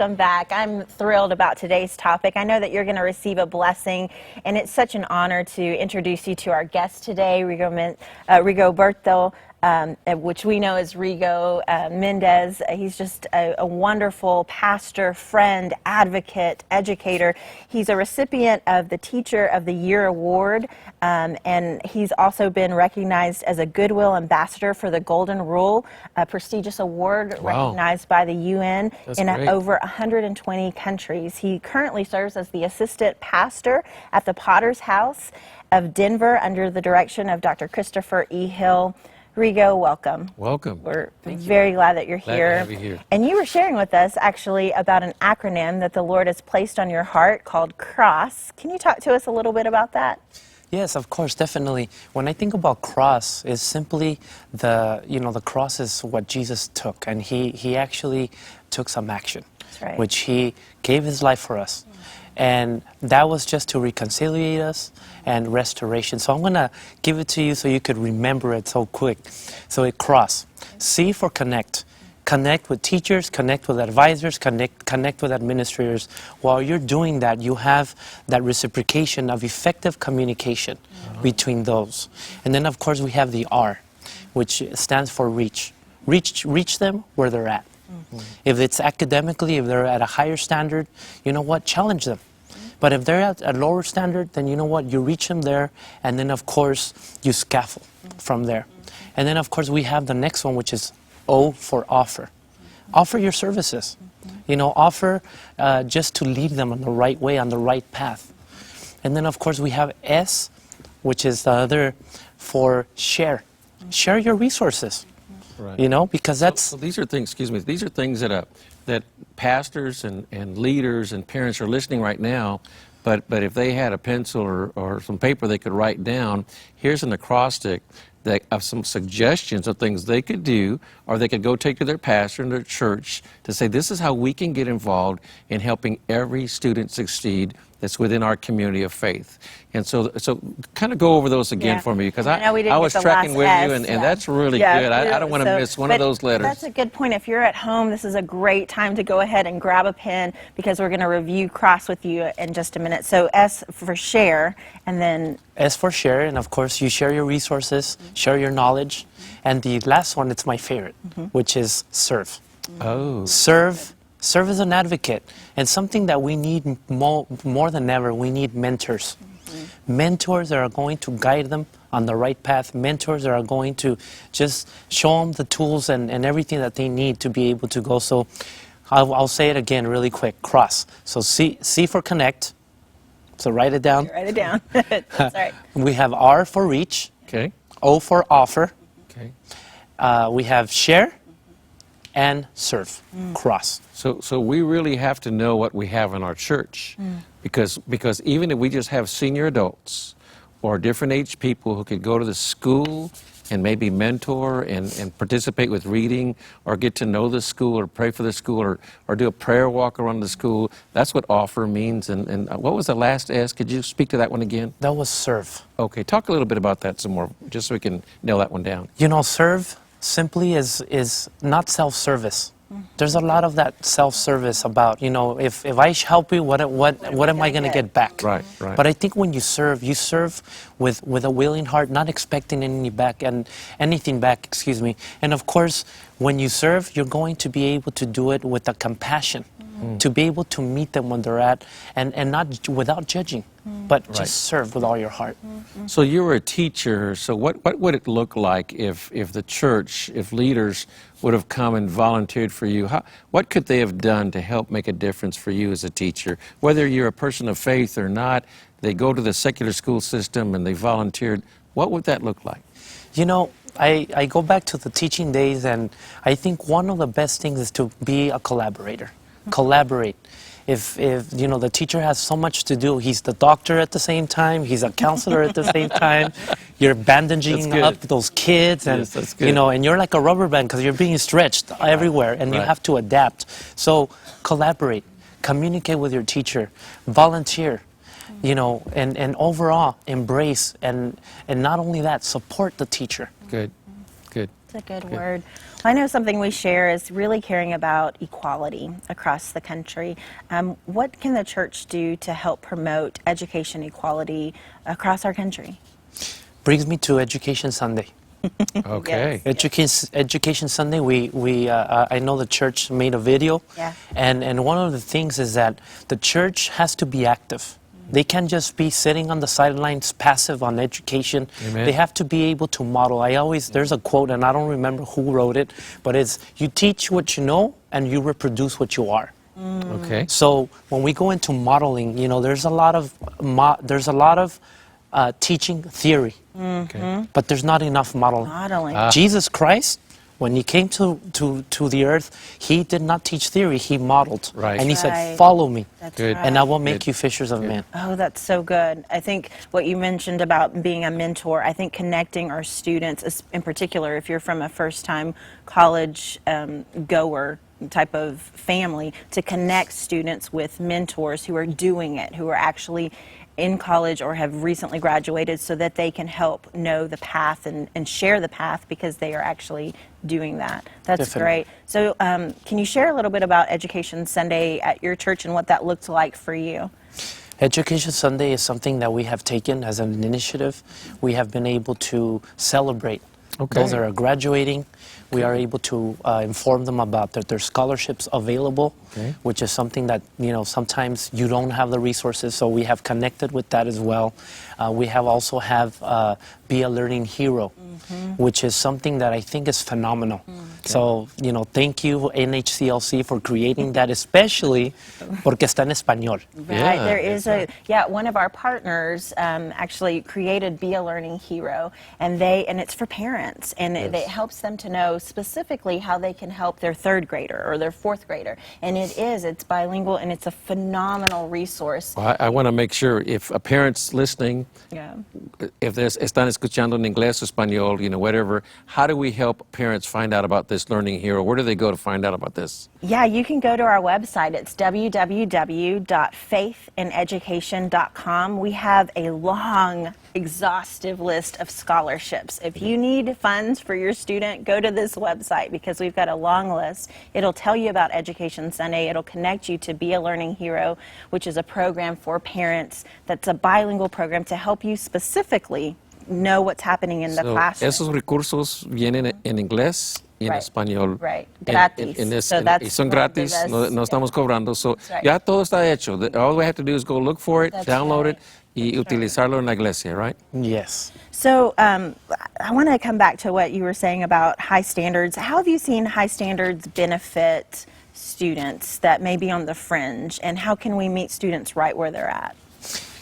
Welcome back. I'm thrilled about today's topic. I know that you're going to receive a blessing, and it's such an honor to introduce you to our guest today, Rigoberto, which we know as Rigo Mendez. He's just a wonderful pastor, friend, advocate, educator. He's a recipient of the Teacher of the Year Award, and he's also been recognized as a Goodwill Ambassador for the Golden Rule, a prestigious award recognized by the UN in over 120 countries. He currently serves as the assistant pastor at the Potter's House of Denver under the direction of Dr. Christopher E. Hill. Rigo, welcome. Welcome. We're very glad that you're here. Glad to have you here. And you were sharing with us actually about an acronym that the Lord has placed on your heart called CROSS. Can you talk to us a little bit about that? Yes, of course, definitely. When I think about cross, it's simply the cross is what Jesus took, and he actually took some action, right, which he gave his life for us. And that was just to reconciliate us and restoration. So I'm going to give it to you so you could remember it so quick. So it cross. C for connect. Connect with teachers, connect with advisors, connect with administrators. While you're doing that, you have that reciprocation of effective communication between those. And then, of course, we have the R, which stands for reach. Reach them where they're at. If it's academically, if they're at a higher standard, you know what, challenge them. But if they're at a lower standard, then you know what, you reach them there, and then of course, you scaffold from there. And then of course, we have the next one, which is O for offer. Offer your services. You know, offer just to lead them on the right way, on the right path. And then of course, we have S, which is the other for share. Share your resources. Right. You know, because that's... So these are things, excuse me, these are things that pastors and leaders and parents are listening right now, but if they had a pencil or some paper they could write down, here's an acrostic of some suggestions of things they could do, or they could go take to their pastor and their church to say, this is how we can get involved in helping every student succeed that's within our community of faith. And so kind of go over those again for me, because I was tracking with you, and that's really good. I don't want to miss one of those letters. That's a good point. If you're at home, this is a great time to go ahead and grab a pen, because we're going to review CROSS with you in just a minute. So S for share, and then... S for share, and of course you share your resources, share your knowledge. And the last one, it's my favorite, which is serve. Oh. Serve as an advocate, and something that we need more than ever, we need mentors. Mentors that are going to guide them on the right path, mentors that are going to just show them the tools and everything that they need to be able to go. So I'll say it again really quick, CROSS. So C for connect, so write it down. Write it down. That's right. We have R for reach, Okay. O for offer, Okay. we have share, and serve, CROSS. So we really have to know what we have in our church, because even if we just have senior adults or different age people who could go to the school and maybe mentor and participate with reading, or get to know the school, or pray for the school, or do a prayer walk around the school, that's what offer means. And what was the last S? Could you speak to that one again? That was serve. Okay, talk a little bit about that some more, just so we can nail that one down. You know, serve simply is not self-service. There's a lot of that self-service about, you know, if I help you, what am I going to get back? Right, right. But I think when you serve with a willing heart, not expecting anything back, excuse me. And of course, when you serve, you're going to be able to do it with a compassion, to be able to meet them when they're at, and not without judging, but just serve with all your heart. So you were a teacher, so what would it look like if the church, if leaders would have come and volunteered for you? What could they have done to help make a difference for you as a teacher? Whether you're a person of faith or not, they go to the secular school system and they volunteered. What would that look like? You know, I go back to the teaching days, and I think one of the best things is to be a collaborator. Collaborate. If you know, the teacher has so much to do, he's the doctor at the same time, he's a counselor at the same time, you're bandaging up those kids, and you know, and you're like a rubber band because you're being stretched everywhere, and you have to adapt. So collaborate, communicate with your teacher, volunteer, you know, and overall embrace, and not only that, support the teacher. Good. Good. That's a good word. Well, I know something we share is really caring about equality across the country. What can the church do to help promote education equality across our country? Brings me to Education Sunday. Okay. Education Sunday, I know the church made a video, Yeah. and one of the things is that the church has to be active. They can't just be sitting on the sidelines passive on education. Amen. They have to be able to model. There's a quote, and I don't remember who wrote it, but it's, you teach what you know and you reproduce what you are. Okay. So when we go into modeling, there's a lot of teaching theory, Okay. but there's not enough modeling. Modeling. Jesus Christ, when he came to the earth, he did not teach theory, he modeled. Right. And he Right. said, follow me, That's Good. right. and I will make Good. you fishers of men. Oh, that's so good. I think what you mentioned about being a mentor, I think connecting our students, in particular, if you're from a first-time college goer type of family, to connect students with mentors who are doing it, who are actually in college or have recently graduated, so that they can help know the path and share the path because they are actually doing that. That's Definitely. great. So can you share a little bit about Education Sunday at your church and what that looked like for you? Education Sunday is something that we have taken as an initiative. We have been able to celebrate those that are graduating. We are able to inform them about that there's scholarships available, which is something that, sometimes you don't have the resources, so we have connected with that as well. We have also Be a Learning Hero, which is something that I think is phenomenal. So, thank you, NHCLC, for creating that, especially porque está en español. Right, Yeah, there is one of our partners actually created Be a Learning Hero, and it's for parents, and it helps them to know specifically how they can help their third grader or their fourth grader, and it's bilingual, and it's a phenomenal resource. Well, I want to make sure if a parent's listening, Yeah. if están escuchando en inglés o español, whatever, how do we help parents find out about this Learning Hero? Where do they go to find out about this? Yeah, you can go to our website. It's www.faithineducation.com. We have a long, exhaustive list of scholarships. If you need funds for your student, go to this website because we've got a long list. It'll tell you about Education Sunday. It'll connect you to Be a Learning Hero, which is a program for parents that's a bilingual program to help you specifically know what's happening in the classroom. Esos recursos vienen en inglés y en Right. español. Right. Gratis. So that's y son one of the gratis, best- no estamos cobrando. So right. ya todo está hecho. All we have to do is go look for it, That's download right. it, y utilizarlo en la iglesia, right? Yes. So I want to come back to what you were saying about high standards. How have you seen high standards benefit students that may be on the fringe, and how can we meet students right where they're at?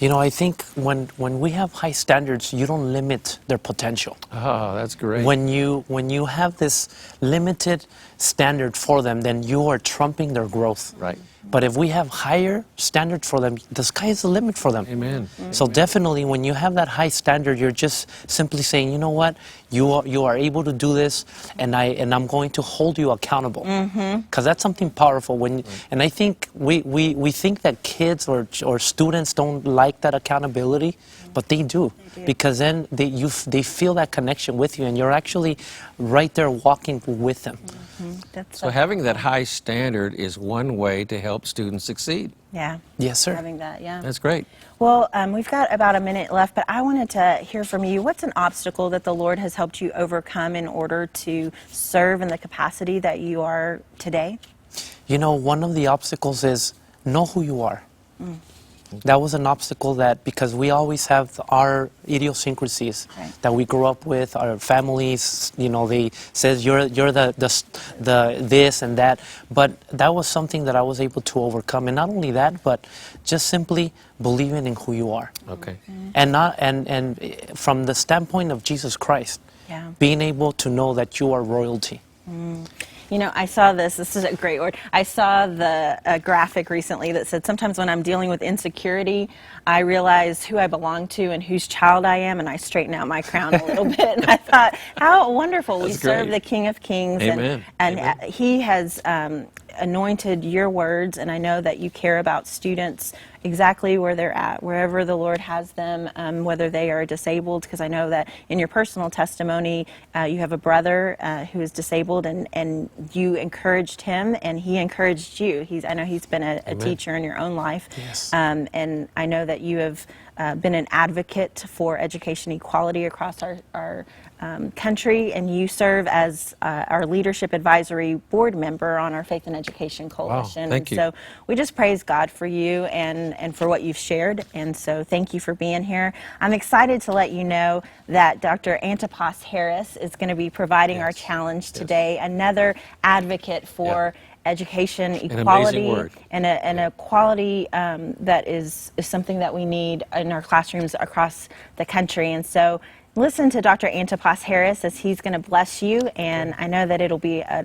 I think when we have high standards, you don't limit their potential. Oh, that's great. When you have this limited standard for them, then you are trumping their growth. Right. But if we have higher standards for them, the sky is the limit for them. Amen. So definitely, when you have that high standard, you're just simply saying, you know what, you are able to do this, and I'm going to hold you accountable. Because that's something powerful. And I think we think that kids or students don't like that accountability, but they do. Because then they feel that connection with you, and you're actually right there walking with them. That's So having that high standard is one way to help students succeed. yeah. Yes, sir. Having that, yeah. That's great. Well, we've got about a minute left, but I wanted to hear from you. What's an obstacle that the Lord has helped you overcome in order to serve in the capacity that you are today? One of the obstacles is know who you are. That was an obstacle because we always have our idiosyncrasies Right. that we grew up with, our families, they says you're the this and that. But that was something that I was able to overcome. And not only that, but just simply believing in who you are. Okay. And from the standpoint of Jesus Christ, Yeah. being able to know that you are royalty. I saw this is a great word. I saw the graphic recently that said sometimes when I'm dealing with insecurity, I realize who I belong to and whose child I am, and I straighten out my crown a little bit. And I thought, how wonderful. We That's serve great. the King of Kings. Amen. And Amen. he has anointed your words, and I know that you care about students exactly where they're at, wherever the Lord has them, whether they are disabled, because I know that in your personal testimony, you have a brother who is disabled, and you encouraged him, and he encouraged you. I know he's been a teacher in your own life, Yes. and I know that you have been an advocate for education equality across our country, and you serve as our leadership advisory board member on our Faith and Education Coalition. Thank you. So we just praise God for you and for what you've shared, and so thank you for being here. I'm excited to let you know that Dr. Antipas Harris is going to be providing our challenge today, another advocate for education equality word. and a quality that is something that we need in our classrooms across the country. And so listen to Dr. Antipas Harris as he's going to bless you, and I know that it'll be